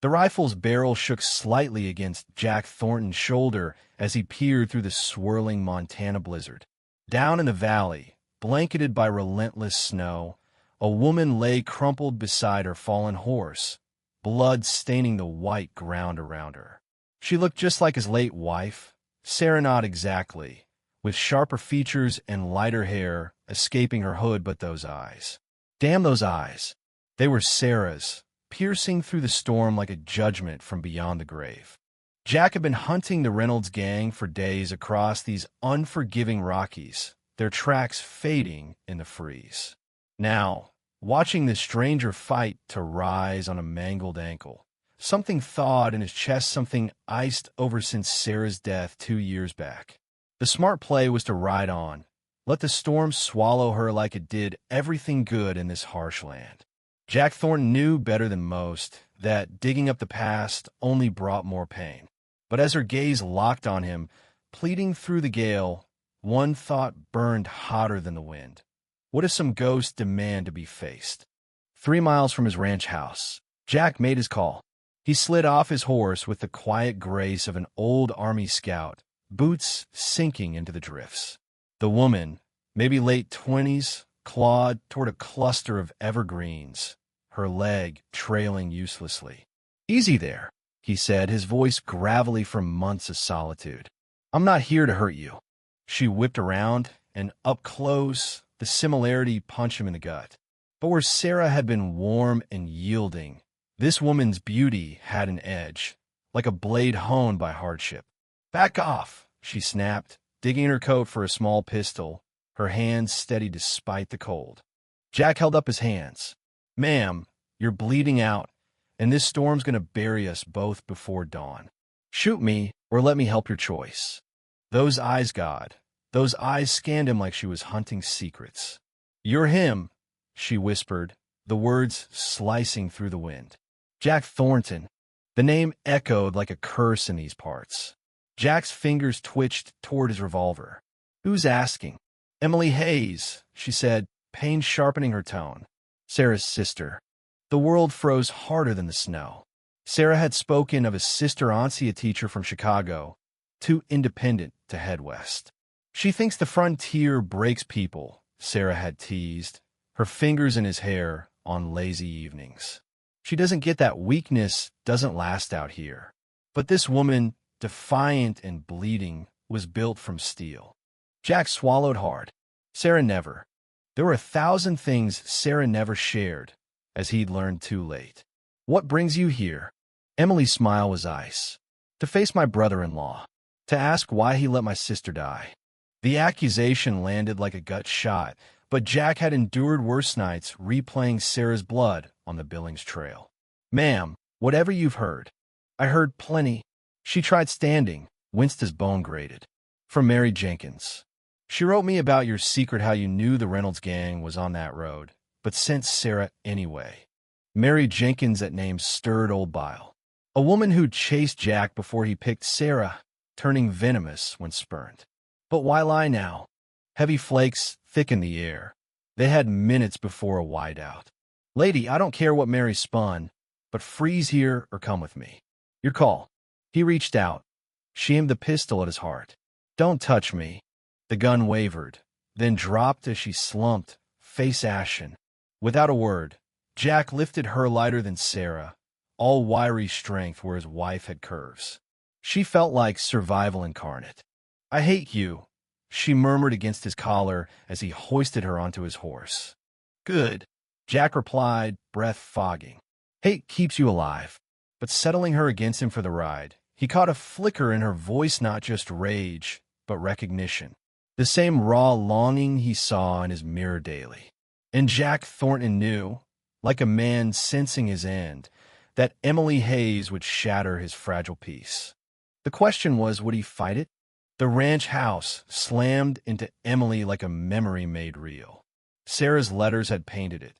The rifle's barrel shook slightly against Jack Thornton's shoulder as he peered through the swirling Montana blizzard. Down in the valley, blanketed by relentless snow, a woman lay crumpled beside her fallen horse, blood staining the white ground around her. She looked just like his late wife, Sarah, not exactly, with sharper features and lighter hair escaping her hood, but those eyes. Damn those eyes. They were Sarah's, piercing through the storm like a judgment from beyond the grave. Jack had been hunting the Reynolds gang for days across these unforgiving Rockies, their tracks fading in the freeze. Now, watching this stranger fight to rise on a mangled ankle, something thawed in his chest, something iced over since Sarah's death 2 years back. The smart play was to ride on, let the storm swallow her like it did everything good in this harsh land. Jack Thornton knew better than most that digging up the past only brought more pain. But as her gaze locked on him, pleading through the gale, one thought burned hotter than the wind. What if some ghost demand to be faced? 3 miles from his ranch house, Jack made his call. He slid off his horse with the quiet grace of an old Army scout, boots sinking into the drifts. The woman, maybe late 20s, clawed toward a cluster of evergreens, her leg trailing uselessly. "Easy there," he said, his voice gravelly from months of solitude. "I'm not here to hurt you." She whipped around, and up close, the similarity punched him in the gut. But where Sarah had been warm and yielding, this woman's beauty had an edge, like a blade honed by hardship. "Back off," she snapped, digging in her coat for a small pistol, her hands steady despite the cold. Jack held up his hands. "Ma'am, you're bleeding out, and this storm's going to bury us both before dawn. Shoot me, or let me help your choice." Those eyes, God, those eyes scanned him like she was hunting secrets. "You're him," she whispered, the words slicing through the wind. Jack Thornton. The name echoed like a curse in these parts. Jack's fingers twitched toward his revolver. "Who's asking?" "Emily Hayes," she said, pain sharpening her tone. "Sarah's sister." The world froze harder than the snow. Sarah had spoken of a sister Auntie, a teacher from Chicago, too independent to head west. "She thinks the frontier breaks people," Sarah had teased, her fingers in his hair on lazy evenings. "She doesn't get that weakness doesn't last out here." But this woman, defiant and bleeding, was built from steel. Jack swallowed hard. Sarah never. There were 1,000 things Sarah never shared, as he'd learned too late. "What brings you here?" Emily's smile was ice. "To face my brother-in-law. To ask why he let my sister die." The accusation landed like a gut shot, but Jack had endured worse nights replaying Sarah's blood on the Billings Trail. "Ma'am, whatever you've heard." "I heard plenty." She tried standing, winced as bone grated. "From Mary Jenkins. She wrote me about your secret, how you knew the Reynolds gang was on that road, but sent Sarah anyway." Mary Jenkins, that name stirred old bile. A woman who'd chased Jack before he picked Sarah, turning venomous when spurned. But why lie now? Heavy flakes thickened the air. They had minutes before a whiteout. "Lady, I don't care what Mary spun, but freeze here or come with me. Your call." He reached out. She aimed the pistol at his heart. "Don't touch me." The gun wavered, then dropped as she slumped, face ashen. Without a word, Jack lifted her lighter than Sarah, all wiry strength where his wife had curves. She felt like survival incarnate. "I hate you," she murmured against his collar as he hoisted her onto his horse. "Good," Jack replied, breath fogging. "Hate keeps you alive." But settling her against him for the ride, he caught a flicker in her voice, not just rage, but recognition. The same raw longing he saw in his mirror daily. And Jack Thornton knew, like a man sensing his end, that Emily Hayes would shatter his fragile peace. The question was, would he fight it? The ranch house slammed into Emily like a memory made real. Sarah's letters had painted it.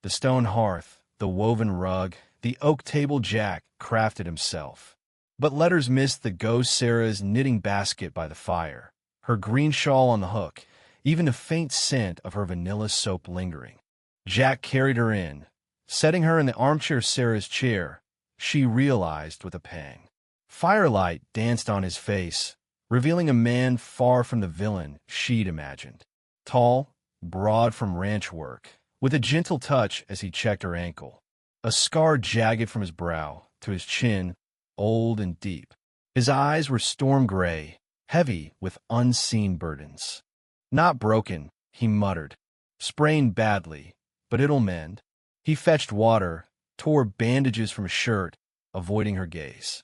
The stone hearth, the woven rug, the oak table Jack crafted himself. But letters missed the ghost Sarah's knitting basket by the fire, her green shawl on the hook, even the faint scent of her vanilla soap lingering. Jack carried her in, setting her in the armchair Sarah's chair, she realized with a pang. Firelight danced on his face, revealing a man far from the villain she'd imagined. Tall, broad from ranch work, with a gentle touch as he checked her ankle. A scar jagged from his brow to his chin, old and deep. His eyes were storm gray, heavy with unseen burdens. Not broken, he muttered. Sprained badly, but it'll mend. He fetched water, tore bandages from his shirt, avoiding her gaze.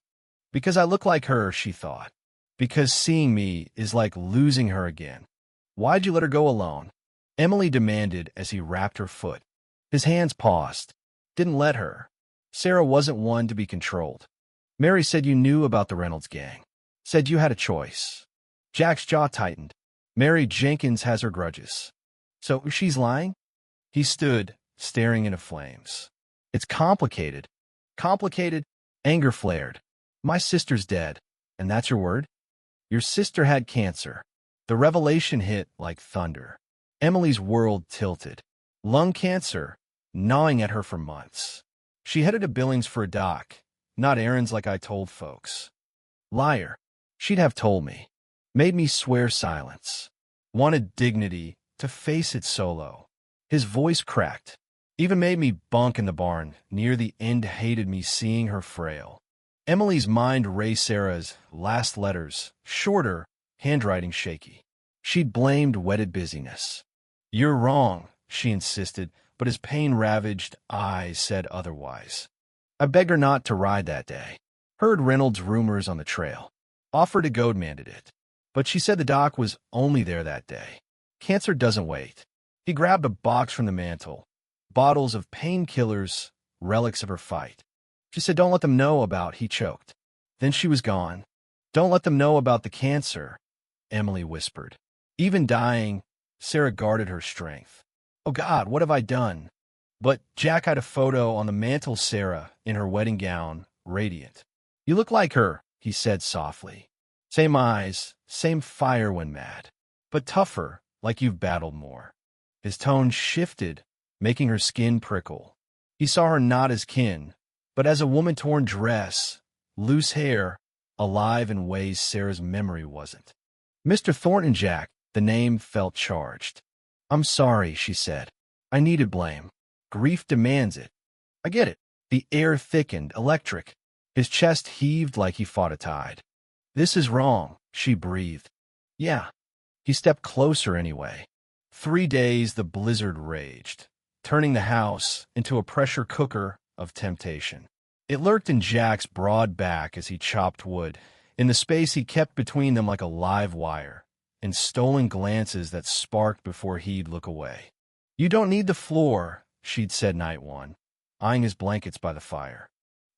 Because I look like her, she thought. Because seeing me is like losing her again. Why'd you let her go alone? Emily demanded as he wrapped her foot. His hands paused. Didn't let her. Sarah wasn't one to be controlled. Mary said you knew about the Reynolds gang. Said you had a choice. Jack's jaw tightened. Mary Jenkins has her grudges. So she's lying? He stood, staring into flames. It's complicated. Complicated? Anger flared. My sister's dead. And that's your word? Your sister had cancer. The revelation hit like thunder. Emily's world tilted. Lung cancer, gnawing at her for months. She headed to Billings for a doc, not errands like I told folks. Liar. She'd have told me. Made me swear silence. Wanted dignity to face it solo. His voice cracked. Even made me bunk in the barn. Near the end hated me seeing her frail. Emily's mind raced Sarah's last letters, shorter, handwriting shaky. She'd blamed wedded busyness. You're wrong, she insisted, but his pain-ravaged eyes said otherwise. I begged her not to ride that day. Heard Reynolds' rumors on the trail. Offered to goad-manded it. But she said the doc was only there that day. Cancer doesn't wait. He grabbed a box from the mantel. Bottles of painkillers, relics of her fight. She said, don't let them know about, he choked. Then she was gone. Don't let them know about the cancer, Emily whispered. Even dying, Sarah guarded her strength. Oh God, what have I done? But Jack had a photo on the mantel, Sarah, in her wedding gown, radiant. You look like her, he said softly. Same eyes, same fire when mad. But tougher, like you've battled more. His tone shifted, making her skin prickle. He saw her not as kin, but as a woman-torn dress, loose hair, alive in ways Sarah's memory wasn't. Mr. Thornton Jack, the name felt charged. I'm sorry, she said. I needed blame. Grief demands it. I get it. The air thickened, electric. His chest heaved like he fought a tide. This is wrong, she breathed. Yeah. He stepped closer anyway. 3 days the blizzard raged, turning the house into a pressure cooker of temptation. It lurked in Jack's broad back as he chopped wood, in the space he kept between them like a live wire, in stolen glances that sparked before he'd look away. You don't need the floor, she'd said night one, eyeing his blankets by the fire.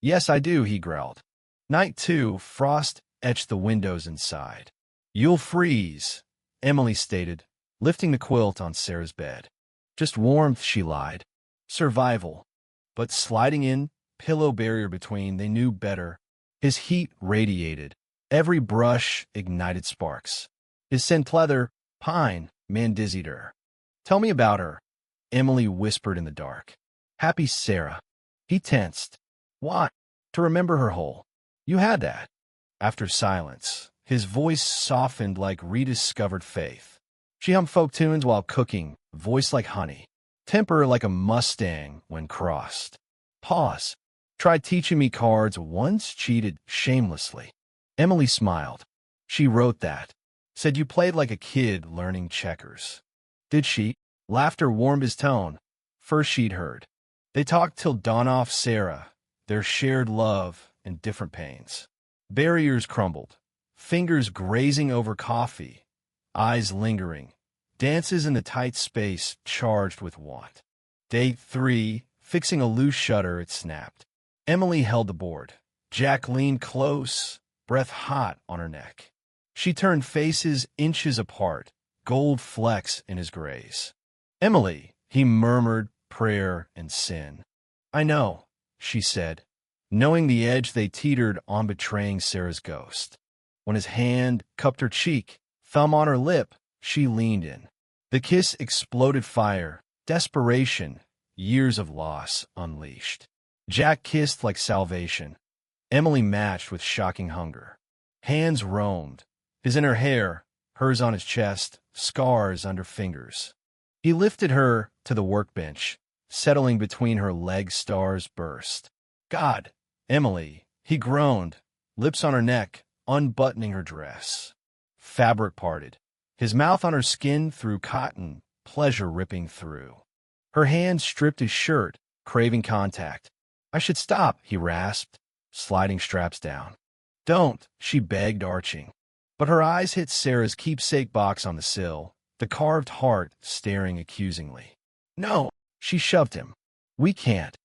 Yes, I do, he growled. Night two, frost etched the windows inside. You'll freeze, Emily stated, lifting the quilt on Sarah's bed. Just warmth, she lied. Survival. But sliding in, pillow barrier between, they knew better. His heat radiated. Every brush ignited sparks. His scent pleather, pine, man dizzied her. Tell me about her, Emily whispered in the dark. Happy Sarah. He tensed. Why? To remember her whole. You had that. After silence, his voice softened like rediscovered faith. She hummed folk tunes while cooking, voice like honey, temper like a Mustang when crossed. Pause. Tried teaching me cards, once cheated shamelessly. Emily smiled. She wrote that. Said you played like a kid learning checkers. Did she? Laughter warmed his tone. First she'd heard. They talked till dawn off Sarah, their shared love and different pains. Barriers crumbled, fingers grazing over coffee, eyes lingering, dances in the tight space charged with want. Day 3, fixing a loose shutter, it snapped. Emily held the board. Jack leaned close, breath hot on her neck. She turned faces inches apart, gold flecks in his graze. Emily, he murmured prayer and sin. I know, she said, knowing the edge they teetered on betraying Sarah's ghost. When his hand cupped her cheek, thumb on her lip, she leaned in. The kiss exploded fire, desperation, years of loss unleashed. Jack kissed like salvation. Emily matched with shocking hunger. Hands roamed, his in her hair, hers on his chest, scars under fingers. He lifted her to the workbench, settling between her legs. Stars burst. God, Emily, he groaned, lips on her neck, unbuttoning her dress. Fabric parted, his mouth on her skin through cotton, pleasure ripping through. Her hand stripped his shirt, craving contact. I should stop, he rasped, sliding straps down. Don't, she begged, arching. But her eyes hit Sarah's keepsake box on the sill, the carved heart staring accusingly. No, she shoved him. We can't.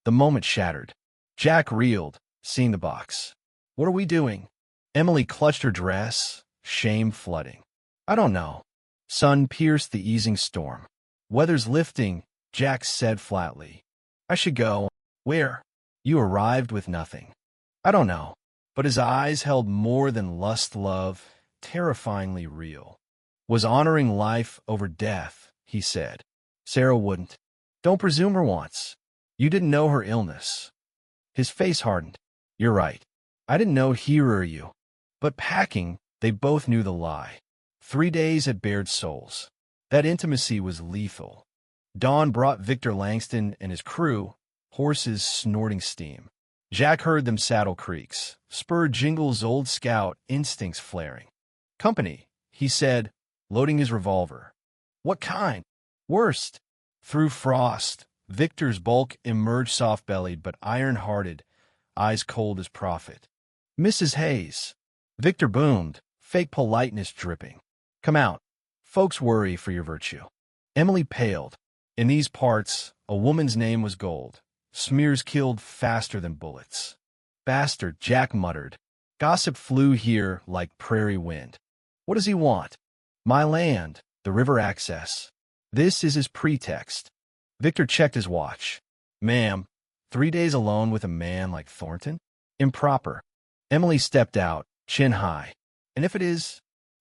The moment shattered. Jack reeled, seeing the box. What are we doing? Emily clutched her dress, shame flooding. I don't know. Sun pierced the easing storm. Weather's lifting, Jack said flatly. I should go. Where? You arrived with nothing. I don't know. But his eyes held more than lust, love, terrifyingly real. Was honoring life over death, he said. Sarah wouldn't. Don't presume her wants. You didn't know her illness. His face hardened. You're right. I didn't know here or you. But packing, they both knew the lie. 3 days had bared souls. That intimacy was lethal. Dawn brought Victor Langston and his crew, horses snorting steam. Jack heard them saddle creaks, spur jingles, old scout instincts flaring. Company, he said, loading his revolver. What kind? Worst. Through frost, Victor's bulk emerged soft-bellied but iron-hearted, eyes cold as prophet. Mrs. Hayes. Victor boomed, fake politeness dripping. Come out. Folks worry for your virtue. Emily paled. In these parts, a woman's name was gold. Smears killed faster than bullets. Bastard, Jack muttered. Gossip flew here like prairie wind. What does he want? My land, the river access. This is his pretext. Victor checked his watch. Ma'am, 3 days alone with a man like Thornton? Improper. Emily stepped out, chin high. And if it is?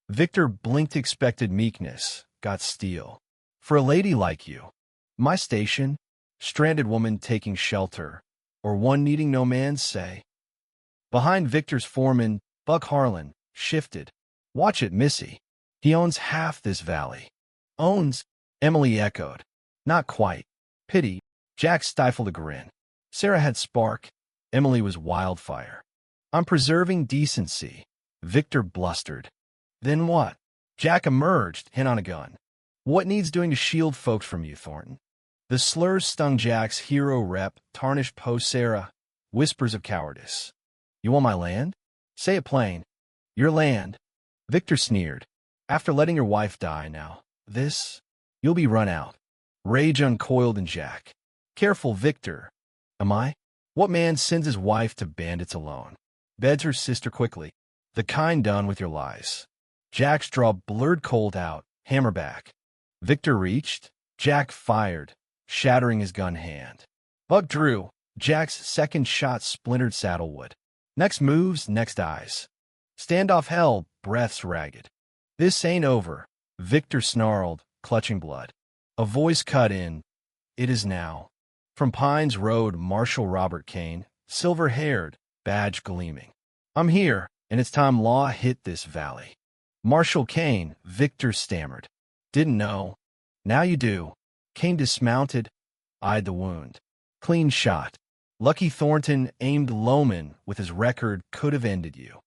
Victor blinked expected meekness, got steel. For a lady like you. My station? Stranded woman taking shelter, or one needing no man's say. Behind Victor's foreman, Buck Harlan, shifted. Watch it, Missy. He owns half this valley. Owns? Emily echoed. Not quite. Pity. Jack stifled a grin. Sarah had spark. Emily was wildfire. I'm preserving decency. Victor blustered. Then what? Jack emerged, hand on a gun. What needs doing to shield folks from you, Thornton? The slurs stung Jack's hero rep, tarnished post Sarah, whispers of cowardice. You want my land? Say it plain. Your land. Victor sneered. After letting your wife die now, this? You'll be run out. Rage uncoiled in Jack. Careful, Victor. Am I? What man sends his wife to bandits alone? Beds her sister quickly. The kind done with your lies. Jack's jaw blurred cold out, hammer back. Victor reached. Jack fired, shattering his gun hand. Buck drew. Jack's second shot splintered saddlewood. Next moves, next eyes. Standoff held, breaths ragged. This ain't over, Victor snarled, clutching blood. A voice cut in. It is now. From Pines Road, Marshal Robert Kane, silver-haired, badge gleaming. I'm here, and it's time law hit this valley. Marshal Kane, Victor stammered. Didn't know. Now you do. Kane dismounted, eyed the wound. Clean shot. Lucky Thornton aimed Loman with his record could have ended you.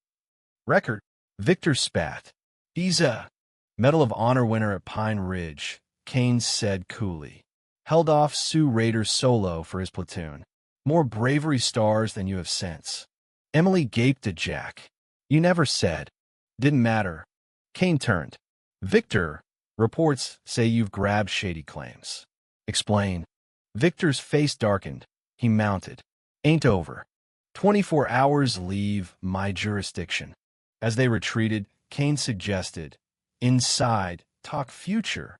Record? Victor spat. He's a Medal of Honor winner at Pine Ridge, Kane said coolly. Held off Sioux Raiders solo for his platoon. More bravery stars than you have since. Emily gaped at Jack. You never said. Didn't matter. Kane turned. Victor, reports say you've grabbed shady claims. Explain. Victor's face darkened. He mounted. Ain't over. 24 hours leave my jurisdiction. As they retreated, Kane suggested, inside, talk future.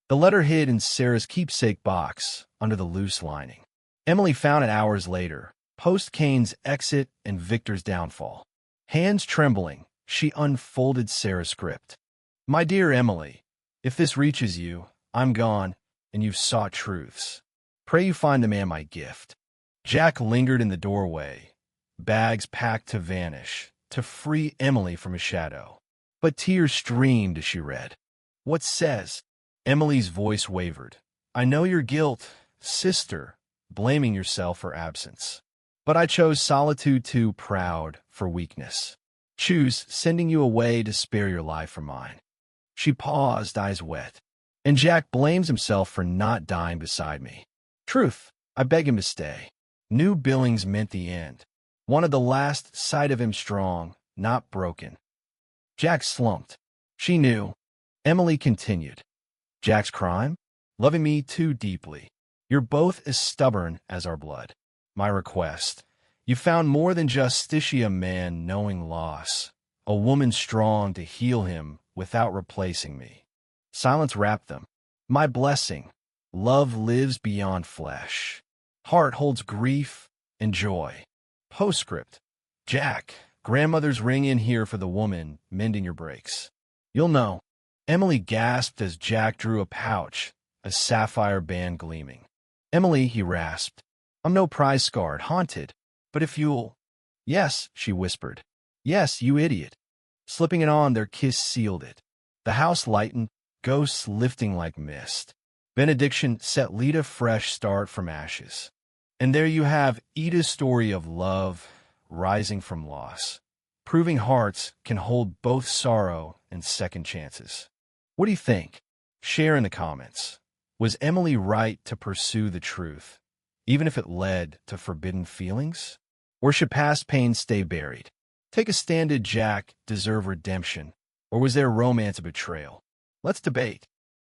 The letter hid in Sarah's keepsake box under the loose lining. Emily found it hours later, post Kane's exit and Victor's downfall. Hands trembling, she unfolded Sarah's script. My dear Emily, if this reaches you, I'm gone, and you've sought truths. Pray you find the man my gift. Jack lingered in the doorway, bags packed to vanish, to free Emily from a shadow. But tears streamed as she read. "What says?" Emily's voice wavered. "I know your guilt, sister, blaming yourself for absence. But I chose solitude too proud for weakness. Choose sending you away to spare your life for mine." She paused, eyes wet. "And Jack blames himself for not dying beside me. Truth, I beg him to stay." New Billings meant the end. Wanted the last sight of him strong, not broken. Jack slumped. She knew. Emily continued. "Jack's crime? Loving me too deeply. You're both as stubborn as our blood. My request. You found more than justicia man knowing loss. A woman strong to heal him without replacing me." Silence wrapped them. "My blessing. Love lives beyond flesh. Heart holds grief and joy." Postscript. "Jack, grandmother's ring in here for the woman mending your brakes. You'll know." Emily gasped as Jack drew a pouch, a sapphire band gleaming. "Emily," he rasped, "I'm no prize-scarred, haunted, but if you'll—" "Yes," she whispered. "Yes, you idiot." Slipping it on, their kiss sealed it. The house lightened, ghosts lifting like mist. Benediction set Lita fresh start from ashes. And there you have Ida's story of love rising from loss, proving hearts can hold both sorrow and second chances. What do you think? Share in the comments. Was Emily right to pursue the truth, even if it led to forbidden feelings? Or should past pain stay buried? Take a stand. Did Jack deserve redemption, or was their romance a betrayal? Let's debate.